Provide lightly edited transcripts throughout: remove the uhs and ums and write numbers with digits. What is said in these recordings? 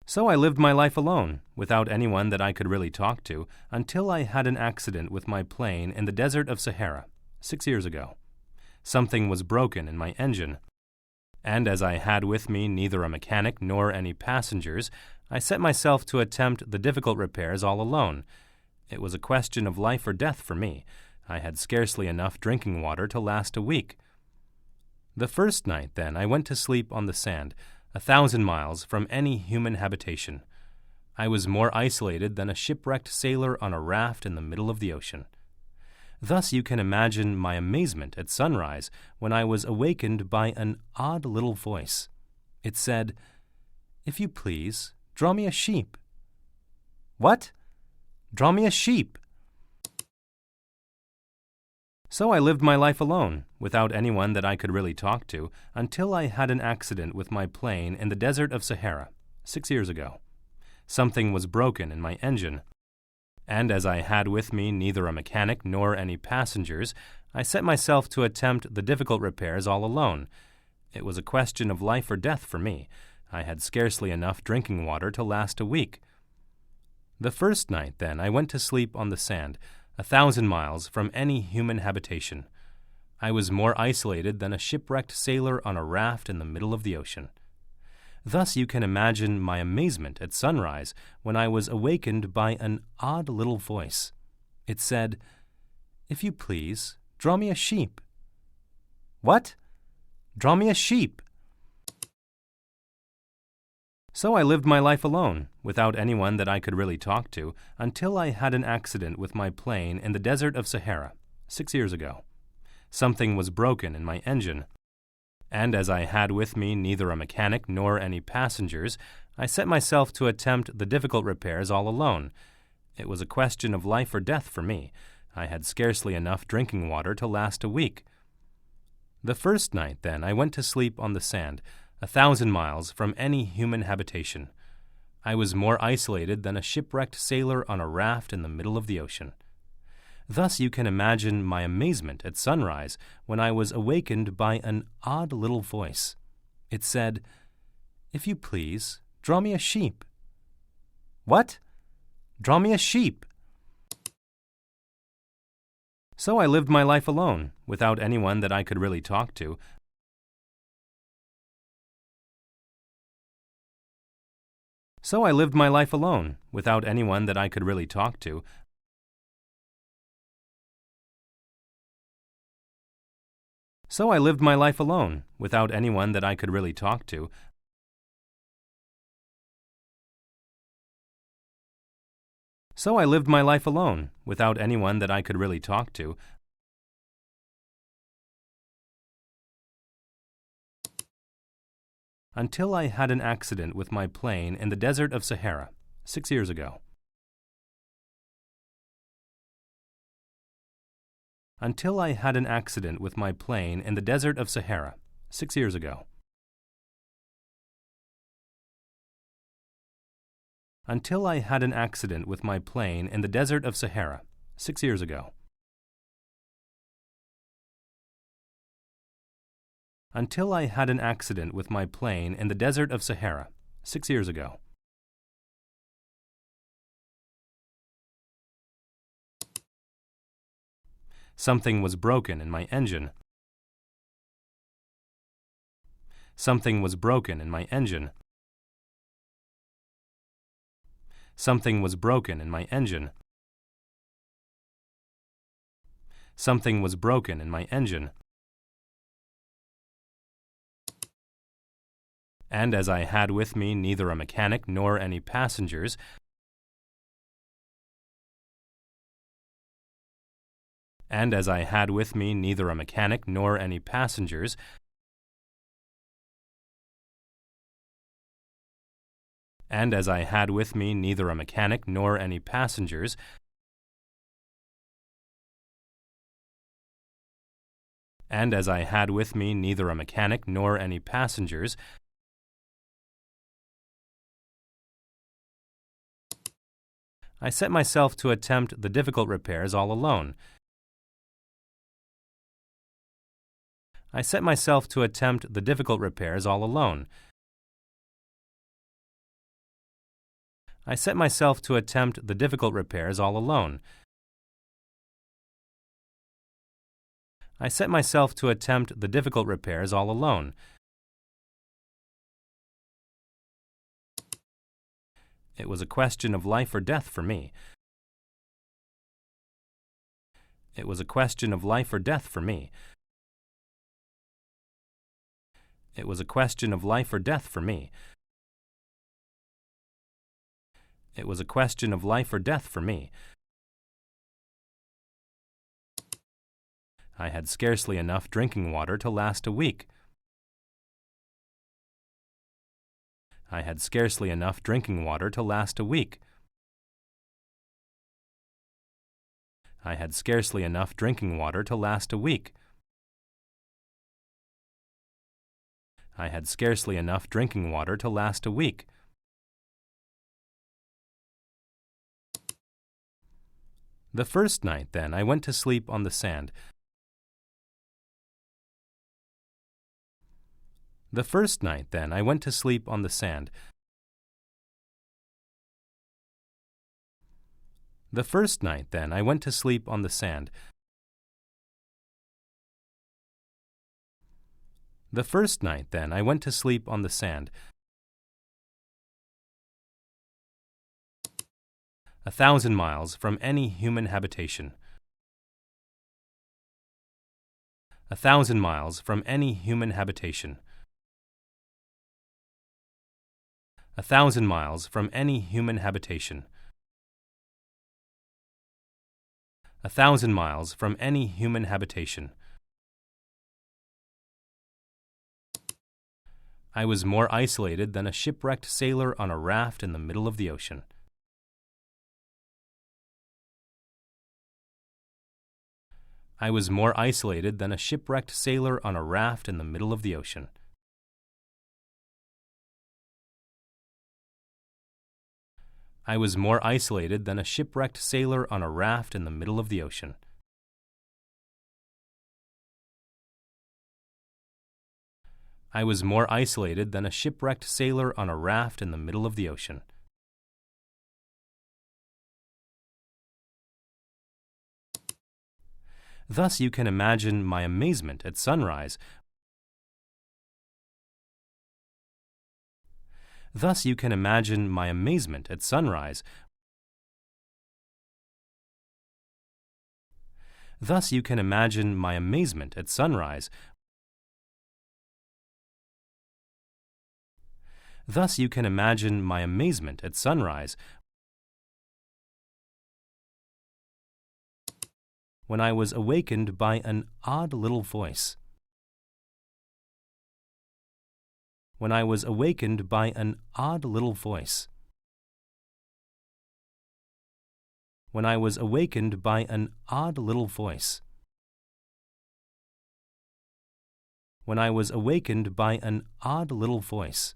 So I lived my life alone, without anyone that I could really talk to, until I had an accident with my plane in the desert of Sahara, 6 years ago. Something was broken in my engine, and as I had with me neither a mechanic nor any passengers, I set myself to attempt the difficult repairs all alone. It was a question of life or death for me. I had scarcely enough drinking water to last a week. The first night, then, I went to sleep on the sand, 1,000 miles from any human habitation. I was more isolated than a shipwrecked sailor on a raft in the middle of the ocean. Thus you can imagine my amazement at sunrise when I was awakened by an odd little voice. It said, "If you please, draw me a sheep." "What?" "Draw me a sheep." So I lived my life alone, without anyone that I could really talk to, until I had an accident with my plane in the desert of Sahara, 6 years ago. Something was broken in my engine, and as I had with me neither a mechanic nor any passengers, I set myself to attempt the difficult repairs all alone. It was a question of life or death for me. I had scarcely enough drinking water to last a week. The first night, then, I went to sleep on the sand, 1,000 miles from any human habitation. I was more isolated than a shipwrecked sailor on a raft in the middle of the ocean. Thus you can imagine my amazement at sunrise when I was awakened by an odd little voice. It said, "If you please, draw me a sheep." "What?" "Draw me a sheep." So I lived my life alone, without anyone that I could really talk to, until I had an accident with my plane in the desert of Sahara, 6 years ago. Something was broken in my engine, and as I had with me neither a mechanic nor any passengers, I set myself to attempt the difficult repairs all alone. It was a question of life or death for me. I had scarcely enough drinking water to last a week. The first night, then, I went to sleep on the sand, 1,000 miles from any human habitation. I was more isolated than a shipwrecked sailor on a raft in the middle of the ocean. Thus you can imagine my amazement at sunrise when I was awakened by an odd little voice. It said, "If you please, draw me a sheep." "What?" "Draw me a sheep." So I lived my life alone, without anyone that I could really talk to, So I lived my life alone, without anyone that I could really talk to. So I lived my life alone, without anyone that I could really talk to. So I lived my life alone, without anyone that I could really talk to. Until I had an accident with my plane in the desert of Sahara, 6 years ago. Until I had an accident with my plane in the desert of Sahara, 6 years ago. Until I had an accident with my plane in the desert of Sahara, 6 years ago. Until I had an accident with my plane in the desert of Sahara, 6 years ago. Something was broken in my engine. Something was broken in my engine. Something was broken in my engine. Something was broken in my engine. And as I had with me neither a mechanic nor any passengers, and as I had with me neither a mechanic nor any passengers, and as I had with me neither a mechanic nor any passengers, and as I had with me neither a mechanic nor any passengers, I set myself to attempt the difficult repairs all alone. I set myself to attempt the difficult repairs all alone. I set myself to attempt the difficult repairs all alone. I set myself to attempt the difficult repairs all alone. It was a question of life or death for me. It was a question of life or death for me. It was a question of life or death for me. It was a question of life or death for me. I had scarcely enough drinking water to last a week. I had scarcely enough drinking water to last a week. I had scarcely enough drinking water to last a week. I had scarcely enough drinking water to last a week. The first night, then, I went to sleep on the sand. The first night, then, I went to sleep on the sand. The first night, then, I went to sleep on the sand. The first night, then, I went to sleep on the sand. 1,000 miles from any human habitation. 1,000 miles from any human habitation. 1,000 miles from any human habitation. 1,000 miles from any human habitation. I was more isolated than a shipwrecked sailor on a raft in the middle of the ocean. I was more isolated than a shipwrecked sailor on a raft in the middle of the ocean. I was more isolated than a shipwrecked sailor on a raft in the middle of the ocean. I was more isolated than a shipwrecked sailor on a raft in the middle of the ocean. Thus you can imagine my amazement at sunrise. Thus you can imagine my amazement at sunrise. Thus you can imagine my amazement at sunrise. Thus you can imagine my amazement at sunrise. When I was awakened by an odd little voice. When I was awakened by an odd little voice. When I was awakened by an odd little voice. When I was awakened by an odd little voice.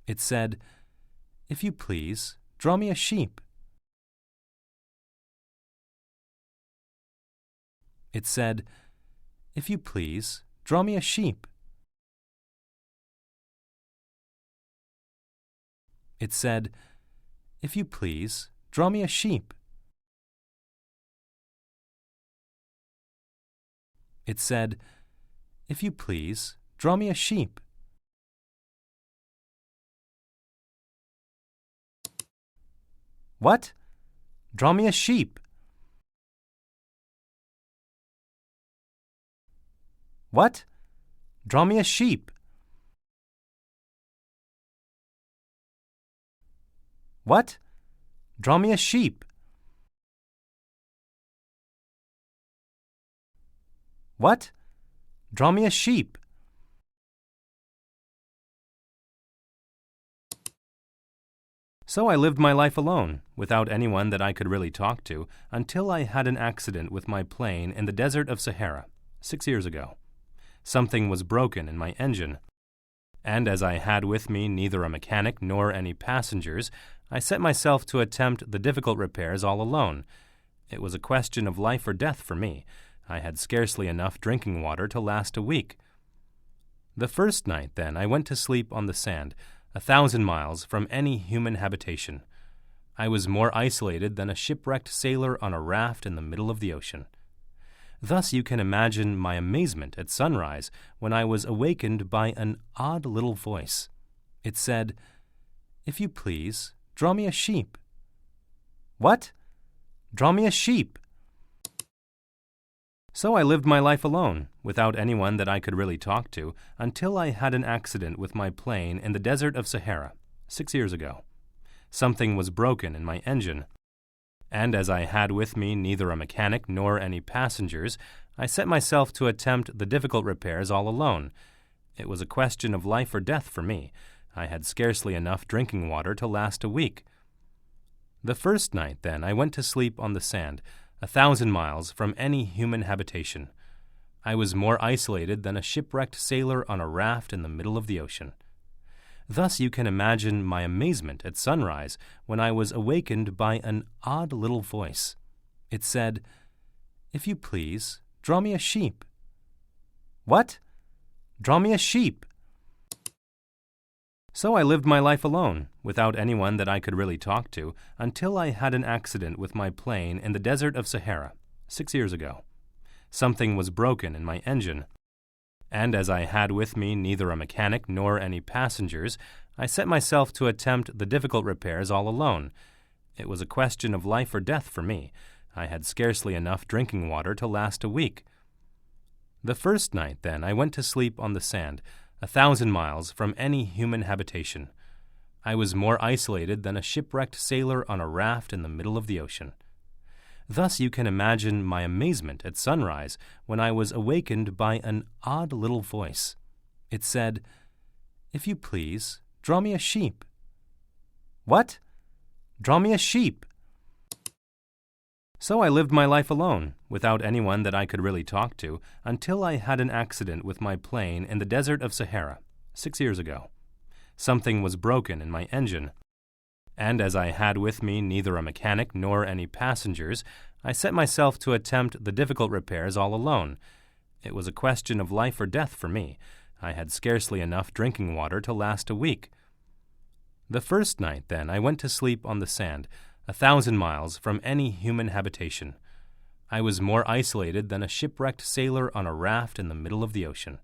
It said, "If you please, draw me a sheep." It said, "If you please, draw me a sheep." It said, "If you please, draw me a sheep." It said, "If you please, draw me a sheep." What? Draw me a sheep. What? Draw me a sheep. What? Draw me a sheep. What? Draw me a sheep. So I lived my life alone, without anyone that I could really talk to, until I had an accident with my plane in the desert of Sahara, 6 years ago. Something was broken in my engine, and as I had with me neither a mechanic nor any passengers, I set myself to attempt the difficult repairs all alone. It was a question of life or death for me. I had scarcely enough drinking water to last a week. The first night, then, I went to sleep on the sand, 1,000 miles from any human habitation. I was more isolated than a shipwrecked sailor on a raft in the middle of the ocean. Thus you can imagine my amazement at sunrise when I was awakened by an odd little voice. It said, "If you please, draw me a sheep." "What? Draw me a sheep." So I lived my life alone, without anyone that I could really talk to, until I had an accident with my plane in the desert of Sahara, 6 years ago. Something was broken in my engine, and as I had with me neither a mechanic nor any passengers, I set myself to attempt the difficult repairs all alone. It was a question of life or death for me. I had scarcely enough drinking water to last a week. The first night, then, I went to sleep on the sand, 1,000 miles from any human habitation. I was more isolated than a shipwrecked sailor on a raft in the middle of the ocean. Thus you can imagine my amazement at sunrise when I was awakened by an odd little voice. It said, "If you please, draw me a sheep." "What? Draw me a sheep." So I lived my life alone, without anyone that I could really talk to, until I had an accident with my plane in the desert of Sahara, 6 years ago. Something was broken in my engine, and as I had with me neither a mechanic nor any passengers, I set myself to attempt the difficult repairs all alone. It was a question of life or death for me. I had scarcely enough drinking water to last a week. The first night, then, I went to sleep on the sand, 1,000 miles from any human habitation. I was more isolated than a shipwrecked sailor on a raft in the middle of the ocean. Thus you can imagine my amazement at sunrise when I was awakened by an odd little voice. It said, "If you please, draw me a sheep." "What? Draw me a sheep." So I lived my life alone, without anyone that I could really talk to, until I had an accident with my plane in the desert of Sahara, 6 years ago. Something was broken in my engine, and as I had with me neither a mechanic nor any passengers, I set myself to attempt the difficult repairs all alone. It was a question of life or death for me. I had scarcely enough drinking water to last a week. The first night, then, I went to sleep on the sand, 1,000 miles from any human habitation. I was more isolated than a shipwrecked sailor on a raft in the middle of the ocean.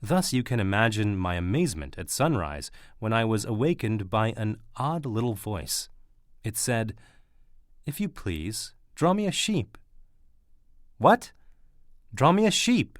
Thus you can imagine my amazement at sunrise when I was awakened by an odd little voice. It said, "If you please, draw me a sheep." "What? Draw me a sheep."